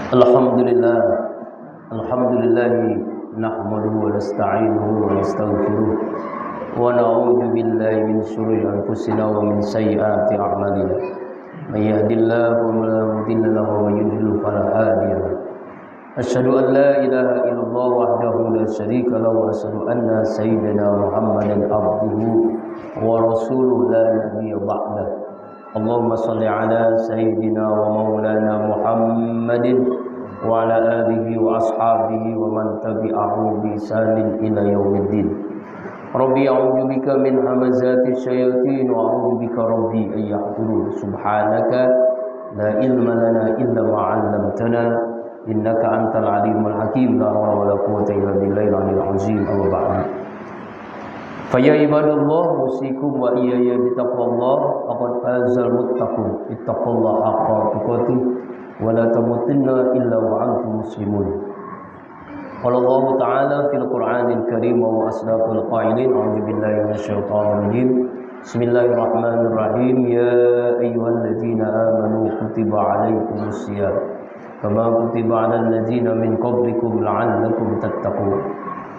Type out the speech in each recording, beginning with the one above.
Alhamdulillah, Alhamdulillah nahmaduhu wa nasta'inuhu wa nastaghfiruh wa na'udzu billahi min syururi anfusina wa min sayyiati a'malina. May yahdihillahu fala mudilla lahu wa may yudlil fala hadiya lahu. Asyhadu an la ilaha illallah wahdahu la syarika lahu wa asyhadu anna sayyidina Muhammadan abduhu wa rasuluhu la nabiyya ba'dahu. Allahumma salli ala sayyidina wa maulana Muhammadin wa ala alihi wa ashabihi wa man tabi'ahu bi ihsanin ila yaumiddin. Rabbi a'udzu bika min hamazati syayatin wa a'udzu bika rabbi an yahdurun. Subhanaka la ilma lana illa ma 'allamtana innaka antal alimul hakim. La hawla wa la quwwata illa billahil aliyyil azim. Amma ba'du. Faya ibadallah usikum wa iyaya bitaqwallah faqad fazal muttaqun ittaqullaha haqqa tuqatih wa la tamutunna illa wa antum muslimun. Qala Allah Ta'ala fil Qur'anil Karim wa asdaqul qailin a'udzu billahi minasyaitonir rajim. Bismillahirrahmanirrahim. Ya ayyuhalladzina amanu kutiba 'alaikumus shiyam kama kutiba 'alal ladzina min qablikum la'allakum tattaqun.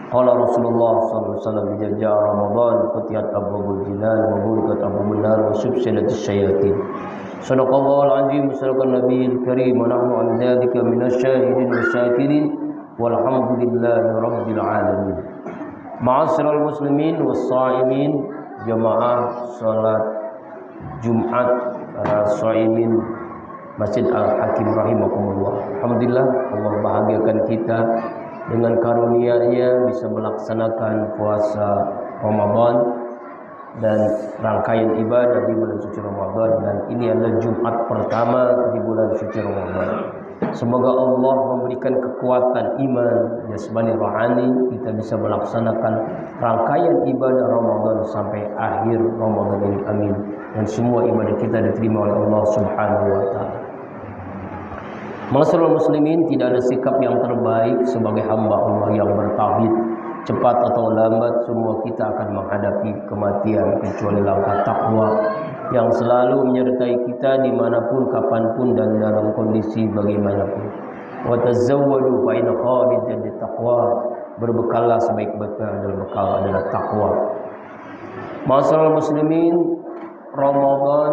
Qala Rasulullah sallallahu alaihi wasallam idza jaa Ramadan futihat abwabul jinan wa ghulqat abwabun nar wa subsilatis syayatin. Shadaqallahul azim, sadaqan nabiyil karim wa nahnu 'ala dzalika minasyahidin wasyakirin walhamdulillahi rabbil alamin. Ma'asyiral muslimin was shaimin, jamaah salat Jumat para shaimin Masjid Al-Hakim rahimakumullah. Alhamdulillah Allah bahagiakan kita dengan karunia-Nya bisa melaksanakan puasa Ramadan dan rangkaian ibadah di bulan suci Ramadan, dan ini adalah Jumat pertama di bulan suci Ramadan. Semoga Allah memberikan kekuatan iman jasmani rohani, kita bisa melaksanakan rangkaian ibadah Ramadan sampai akhir Ramadan ini, amin. Dan semua ibadah kita diterima oleh Allah Subhanahu wa taala. Masyaallah muslimin, tidak ada sikap yang terbaik sebagai hamba Allah yang bertauhid. Cepat atau lambat semua kita akan menghadapi kematian, kecuali langkah takwa yang selalu menyertai kita dimanapun, kapanpun, dan dalam kondisi bagaimanapun. Wa tazawwadu fa inna khairal zadi taqwa. Berbekallah, sebaik-baiknya bekal adalah takwa. Masyaallah muslimin, Ramadan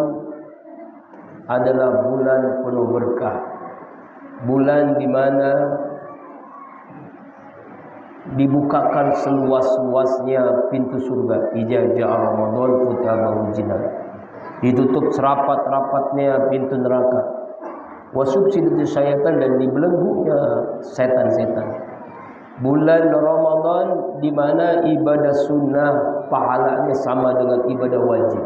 adalah bulan penuh berkah. Bulan di mana dibukakan seluas-luasnya pintu surga. Idza jaa Ramadan futihat abwabul jinan. Ditutup serapat-rapatnya pintu neraka. Wa subsilatis syaitan, dan dibelenggunya setan-setan. Bulan Ramadan di mana ibadah sunnah pahalanya sama dengan ibadah wajib.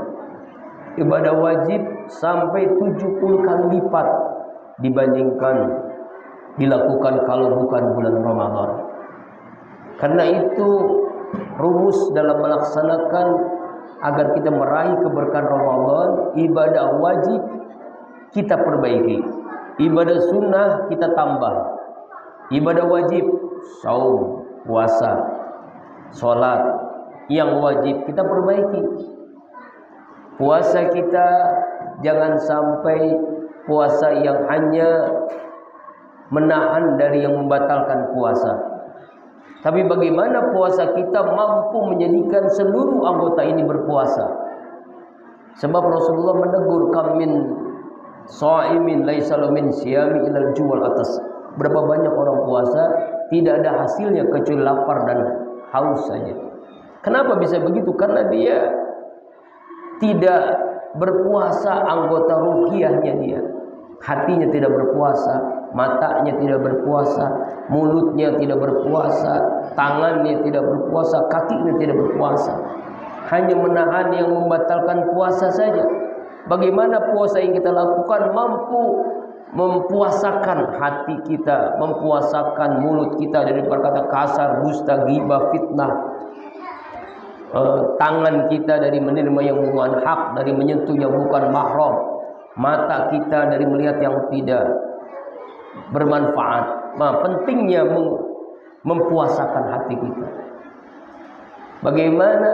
Ibadah wajib sampai 70 kali lipat dibandingkan dilakukan kalau bukan bulan Ramadan. Karena itu rumus dalam melaksanakan agar kita meraih keberkahan Ramadan, ibadah wajib kita perbaiki, ibadah sunnah kita tambah. Ibadah wajib saum, puasa, sholat yang wajib kita perbaiki. Puasa kita jangan sampai puasa yang hanya menahan dari yang membatalkan puasa, tapi bagaimana puasa kita mampu menjadikan seluruh anggota ini berpuasa. Sebab Rasulullah menegur, kam min shaimin laisa lahu min siyami ilal juwal atas. Berapa banyak orang puasa tidak ada hasilnya kecuali lapar dan haus saja. Kenapa bisa begitu? Karena dia tidak berpuasa anggota ruhiyahnya dia. Hatinya tidak berpuasa, matanya tidak berpuasa, mulutnya tidak berpuasa, tangannya tidak berpuasa, kakinya tidak berpuasa. Hanya menahan yang membatalkan puasa saja. Bagaimana puasa yang kita lakukan mampu mempuasakan hati kita, mempuasakan mulut kita dari perkata kasar, dusta, ghibah, fitnah. Tangan kita dari menerima yang bukan hak, dari menyentuh yang bukan mahram. Mata kita dari melihat yang tidak bermanfaat. Pentingnya mempuasakan hati kita. Bagaimana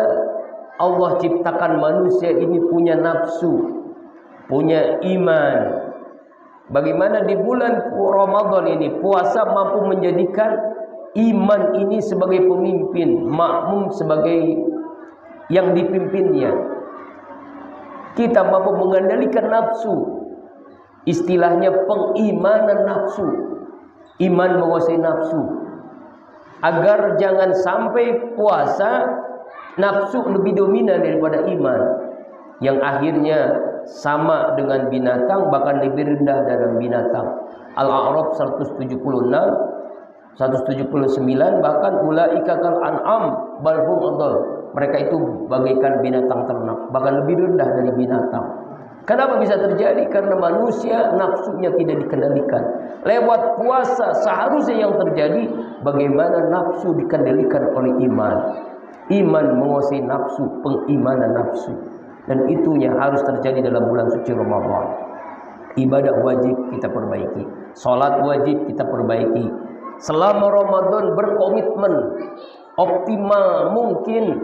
Allah ciptakan manusia ini punya nafsu, punya iman, Bagaimana di bulan Ramadan ini puasa mampu menjadikan iman ini sebagai pemimpin, makmum sebagai yang dipimpinnya. Kita mampu mengendalikan nafsu. Istilahnya pengimanan nafsu. Iman menguasai nafsu. Agar jangan sampai puasa nafsu lebih dominan daripada iman, yang akhirnya sama dengan binatang, bahkan lebih rendah dari binatang. Al-A'raf 176, 179, bahkan ulaika kal an'am bal hum adall. Mereka itu bagaikan binatang ternak, bahkan lebih rendah dari binatang. Kenapa bisa terjadi? Karena manusia nafsunya tidak dikendalikan. Lewat puasa seharusnya yang terjadi bagaimana nafsu dikendalikan oleh iman. Iman menguasai nafsu, pengimanan nafsu. Dan itunya harus terjadi dalam bulan suci Ramadan. Ibadah wajib kita perbaiki, salat wajib kita perbaiki. Selama Ramadan berkomitmen optimal mungkin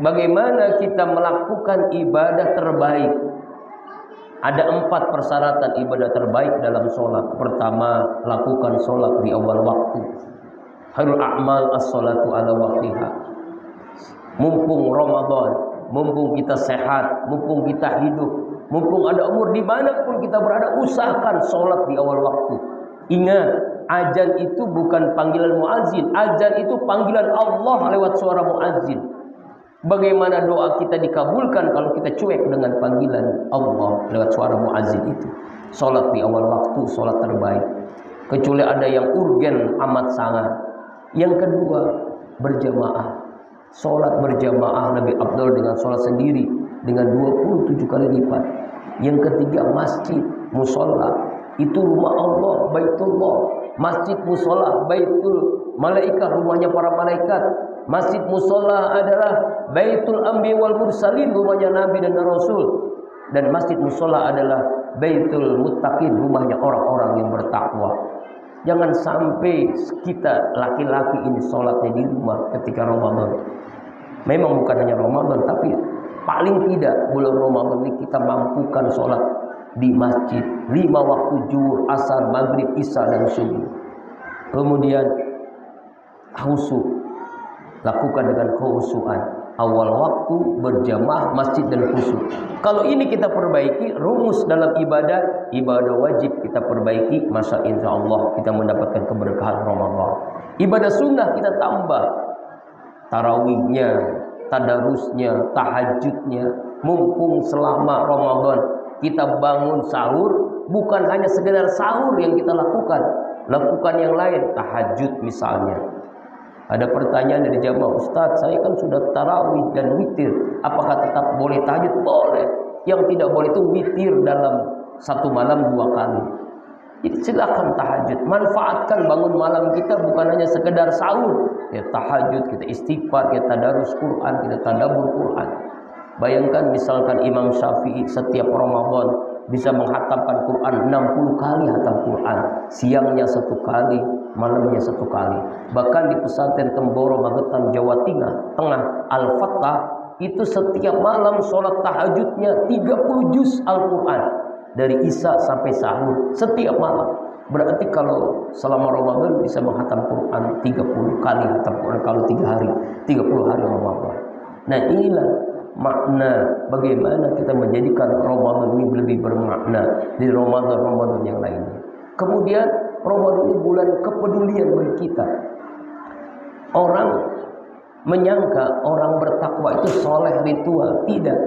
bagaimana kita melakukan ibadah terbaik. Ada 4 persyaratan ibadah terbaik dalam sholat. Pertama, lakukan sholat di awal waktu. Khairul a'mal as-sholatu ala waktiha. Mumpung Ramadan, mumpung kita sehat, mumpung kita hidup, mumpung ada umur, dimanapun kita berada, usahakan sholat di awal waktu. Ingat, azan itu bukan panggilan muazzin. Azan itu panggilan Allah lewat suara muazzin. Bagaimana doa kita dikabulkan kalau kita cuek dengan panggilan Allah lewat suara muazzin itu? Sholat di awal waktu, sholat terbaik. Kecuali ada yang urgen amat sangat. Yang kedua, berjamaah. Sholat berjamaah lebih afdal dengan sholat sendiri dengan 27 kali lipat. Yang ketiga, masjid, musola. Itu rumah Allah, baitullah. Masjid, musola, baitul malaikat, rumahnya para malaikat. Masjid musola adalah baitul anbiya wal mursalin, rumahnya nabi dan rasul. Dan masjid musola adalah baitul muttaqin, rumahnya orang-orang yang bertakwa. Jangan sampai kita laki-laki ini sholatnya di rumah ketika Ramadan. Memang bukan hanya Ramadan, tapi paling tidak bulan Ramadan ini kita mampukan sholat di masjid 5 waktu zuhur, asar, maghrib, isya dan subuh. Kemudian khusyuk, lakukan dengan khusyuan. Awal waktu, berjamaah, masjid dan khusyuk. Kalau ini kita perbaiki, rumus dalam ibadah wajib kita perbaiki, masa insya Allah kita mendapatkan keberkahan Ramadan. Ibadah sunnah kita tambah, tarawihnya, tadarusnya, tahajudnya. Mumpung selama Ramadan kita bangun sahur, bukan hanya sekedar sahur yang kita lakukan yang lain, tahajud misalnya. Ada pertanyaan dari jamaah, Ustaz, saya kan sudah tarawih dan witir, apakah tetap boleh tahajud? Boleh. Yang tidak boleh itu witir dalam satu malam 2 kali. Jadi silakan tahajud, manfaatkan bangun malam kita bukan hanya sekedar sahur, ya tahajud, kita istighfar, kita tadarus Quran, kita tadabbur Quran. Bayangkan misalkan Imam Syafi'i setiap Ramadan bisa menghatamkan Quran 60 kali hatam Quran, siangnya 1 kali, malamnya 1 kali. Bahkan di pesantren Temboro Magetan Jawa Tengah Al-Fattah itu setiap malam sholat tahajudnya 30 juz Al-Quran dari isya sampai sahur setiap malam. Berarti kalau selama Ramadan bisa menghatam Quran 30 kali hatam Quran kalau 3 hari, 30 hari Ramadan. Nah, inilah makna bagaimana kita menjadikan Ramadan ini lebih bermakna dari Ramadan yang lainnya. Kemudian Ramadan ini bulan kepedulian bagi kita. Orang menyangka orang bertakwa itu soleh ritual. Tidak.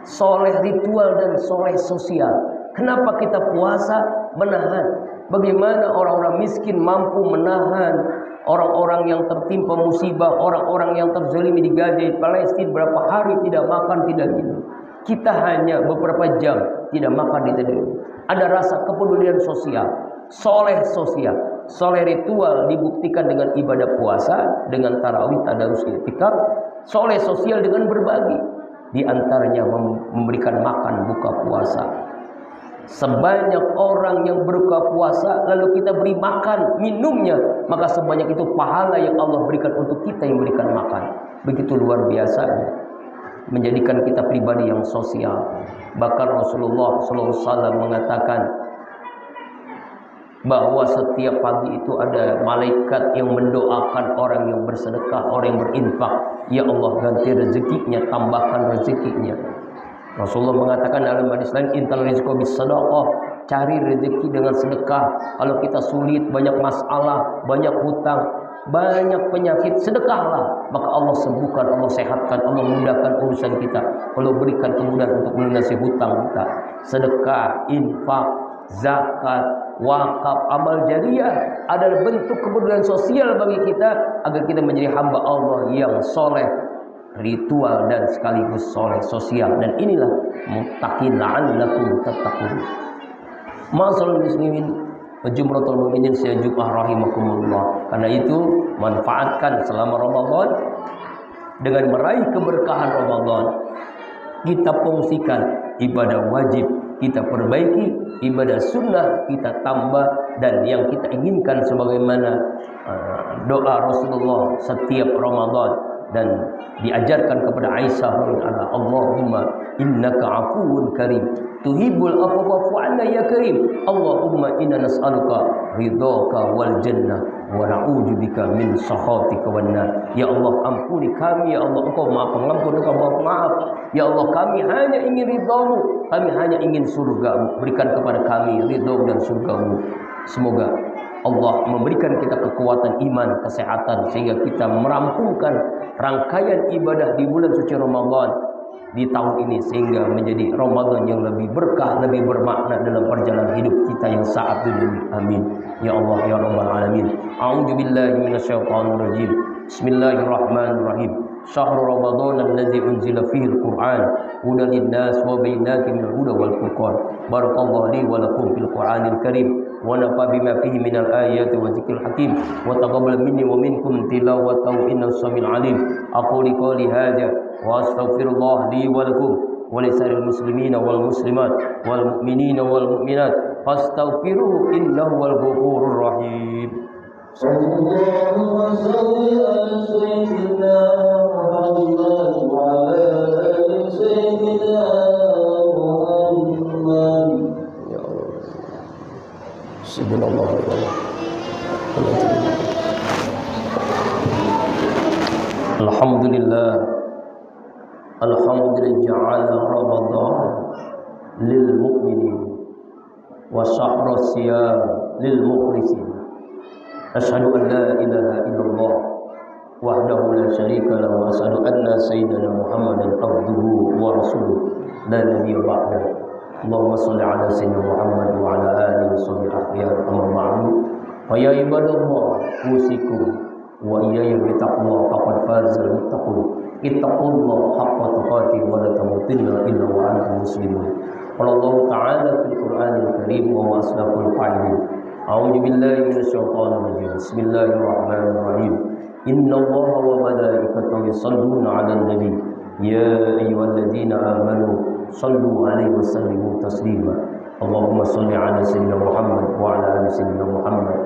Soleh ritual dan soleh sosial. Kenapa kita puasa menahan? Bagaimana orang-orang miskin mampu menahan orang-orang yang tertimpa musibah, orang-orang yang terzalimi di Gaza, Palestina berapa hari tidak makan, tidak minum. Kita hanya beberapa jam tidak makan, tidak minum. Ada rasa kepedulian sosial, soleh sosial, soleh ritual dibuktikan dengan ibadah puasa, dengan tarawih, tadarus, i'tikaf. Soleh sosial dengan berbagi, di antaranya memberikan makan buka puasa. Sebanyak orang yang berbuka puasa lalu kita beri makan minumnya, maka sebanyak itu pahala yang Allah berikan untuk kita yang berikan makan. Begitu luar biasanya, menjadikan kita pribadi yang sosial. Bahkan Rasulullah SAW mengatakan, bahwa setiap pagi itu ada malaikat yang mendoakan orang yang bersedekah, orang yang berinfak. Ya Allah, ganti rezekinya, tambahkan rezekinya. Rasulullah mengatakan dalam hadis lain, intal rizqa bis sadaqah, cari rezeki dengan sedekah. Kalau kita sulit, banyak masalah, banyak hutang, banyak penyakit, sedekahlah, maka Allah sembuhkan, Allah sehatkan, Allah mudahkan urusan kita, Allah berikan kemudahan untuk melunasi hutang kita. Sedekah, infak, zakat, wakaf, amal jariah adalah bentuk kepedulian sosial bagi kita agar kita menjadi hamba Allah yang soleh, ritual dan sekaligus soleh sosial. Dan inilah muttaqin la'allakum tattaqun. Ma'asyiral muslimin, jumratul mu'minin sejumlah rahimakumullah. Karena itu manfaatkan selama Ramadan dengan meraih keberkahan Ramadan. Kita fungsikan ibadah wajib, kita perbaiki ibadah sunnah, kita tambah, dan yang kita inginkan sebagaimana doa Rasulullah setiap Ramadan dan diajarkan kepada Aisyah radhiyallahu, Allahumma innaka afuwun karim tuhibbul afwa fa'fu 'anna ya karim. Allahumma inna nas'aluka ridhaka wal jannah wa na'udzubika min sakhatika wan nar. Ya Allah, ampuni kami, ya Allah, Engkau Maha Pengampun, Engkau Maha Pemaaf. Ya Allah, kami hanya ingin ridhamu, kami hanya ingin surga-Mu. Berikan kepada kami ridha dan surga-Mu. Semoga Allah memberikan kita kekuatan iman, kesehatan, sehingga kita merampungkan rangkaian ibadah di bulan suci Ramadan di tahun ini, sehingga menjadi Ramadan yang lebih berkah, lebih bermakna dalam perjalanan hidup kita yang saat ini. Amin. Ya Allah, ya Rabbal Alamin. A'udzubillahi minasyaitonir rajim. Bismillahirrahmanirrahim. Syahrul Ramadan alladzi unzila fihi al-Qur'an hudan lin-nas wa bayyinatin minal huda wal furqan. Barakallahu li wa lakum fil Qur'anil Karim wa nafa bima fihi minal ayati wa dzikril hakim wa taqabbal minni wa minkum tilawatahu innahu samil alim. Aqulu qouli hadza wa astaghfirullah li wa lakum wa lisa'iril muslimina wal muslimat wal mu'minina wal mu'minat fastaghfiruhu innahu wal ghafurur rahim. Allahumma salli ala sayyidina Muhammad wa ala ali sayyidina Muhammad. Ya Allah. Subhanallah wa alhamdulillah. Alhamdulillah ja'ala Ramadan lil mu'minin wa syahra siyam lil mukhlisin. Asyhadu an la ilaha illallah wahdahu la syarika lahu wa asyhadu anna sayyidana Muhammadan abduhu wa rasuluh la nabiyya ba'da. Allahumma shalli ala sayyidina Muhammad wa ala alihi wa sahbihi akhyar. Amma ba'du. Fa ya ibadallah, usikum wa iyaya bi taqwa faqad fazal muttaqun. Ittaqullaha haqqa tuqatih wa la tamutunna illa wa antum muslimun. Qala Allah ta'ala fil Qur'anil Karim wa huwa asdaqul qa'ilin. A'udzu billahi minasyaitonir rajim. Bismillahirrahmanirrahim. Innallaha wa malaikatahu yusholluna 'alan nabi. Ya ayyuhalladzina amanu shallu 'alaihi wa sallimu taslima. Allahumma shalli 'ala sayyidina Muhammad wa 'ala ali sayyidina Muhammad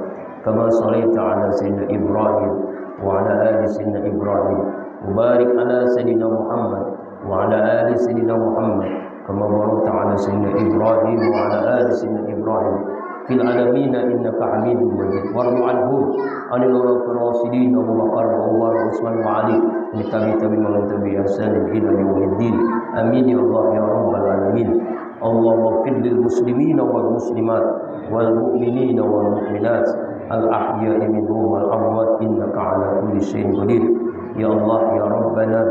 kama shallaita 'ala sayyidina Ibrahim wa 'ala ali sayyidina Ibrahim. Mubarik 'ala sayyidina Muhammad wa 'ala ali sayyidina Muhammad kama barakta 'ala sayyidina Ibrahim wa 'ala ali sayyidina Ibrahim fil alamin innaka Hamidum Majid. Warḍu 'anhum 'anil khulafa'ir rasyidin Abu Bakar wa Umar wa Utsman wa Ali wa tabi'in man tabi'a ihsan ila yaumiddin. Amin ya Allah ya rabbal alamin. Allahumma ighfir lil muslimina wal muslimat wal mu'minina wal mu'minat al ahya'i minhum wal amwat innaka 'ala kulli syai'in qadir. Ya Allah ya Rabbana,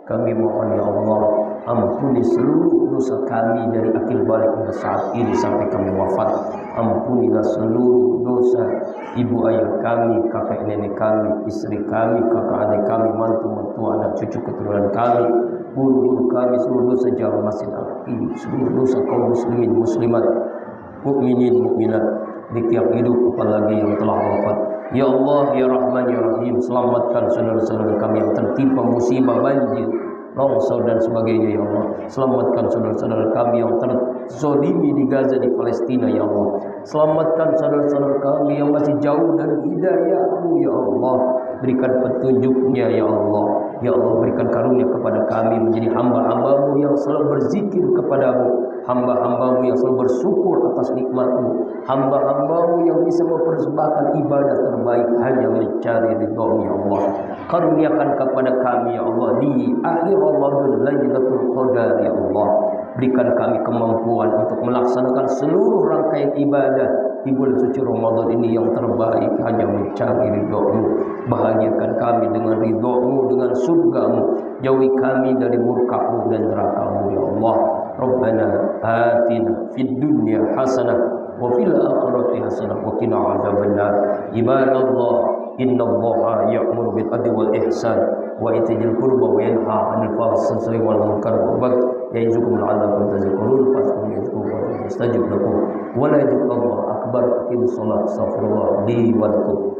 kami mohon ya Allah, ampuni seluruh dosa kami dari akil balik hingga saat ini sampai kami wafat. Ampunilah seluruh dosa ibu ayah kami, kakek nenek kami, istri kami, kakak adik kami, mantu mertua, anak cucu keturunan kami, guru-guru kami, seluruh dosa jamaah masjid al-Aqim, seluruh dosa kaum muslimin muslimat, mukminin mukminat di tiap hidup apalagi yang telah wafat. Ya Allah ya Rahman ya Rahim, selamatkan saudara-saudara kami yang tertimpa musibah banjir, longsor dan sebagainya. Ya Allah, selamatkan saudara-saudara kami yang zalimi di Gaza, di Palestina ya Allah. Selamatkan saudara-saudara kami yang masih jauh dari hidayah-Mu ya Allah. Berikan petunjuknya ya Allah. Ya Allah, berikan karunia kepada kami menjadi hamba-hamba-Mu yang selalu berzikir kepadamu, hamba-hamba-Mu yang selalu bersyukur atas nikmat-Mu, hamba-hamba-Mu yang bisa mempersembahkan ibadah terbaik hanya mencari ridha-Mu ya Allah. Karuniakan kepada kami ya Allah di akhir Ramadan Lailatul Qadar ya Allah. Berikan kami kemampuan untuk melaksanakan seluruh rangkaian ibadah di bulan suci Ramadan ini yang terbaik hanya mencari ridha-Mu. Bahagiakan kami dengan ridha-Mu, dengan surga-Mu. Jauhi kami dari murka-Mu dan neraka-Mu ya Allah. Rabbana atina fid dunya hasanah wa fil akhirati hasanah wa qina adzabannar. Ibadallah, innallaha ya'muru bil adli wal ihsan wa itaa'il qurba wa yanha 'anil fahsya'i wal munkar wal baghi ya'izukum la'allakum tadhakkarun. Fadhkuruni astajib lakum wa la yadhkurullahu akbar. Aqimus shalah. Astaghfirullah li wa lakum.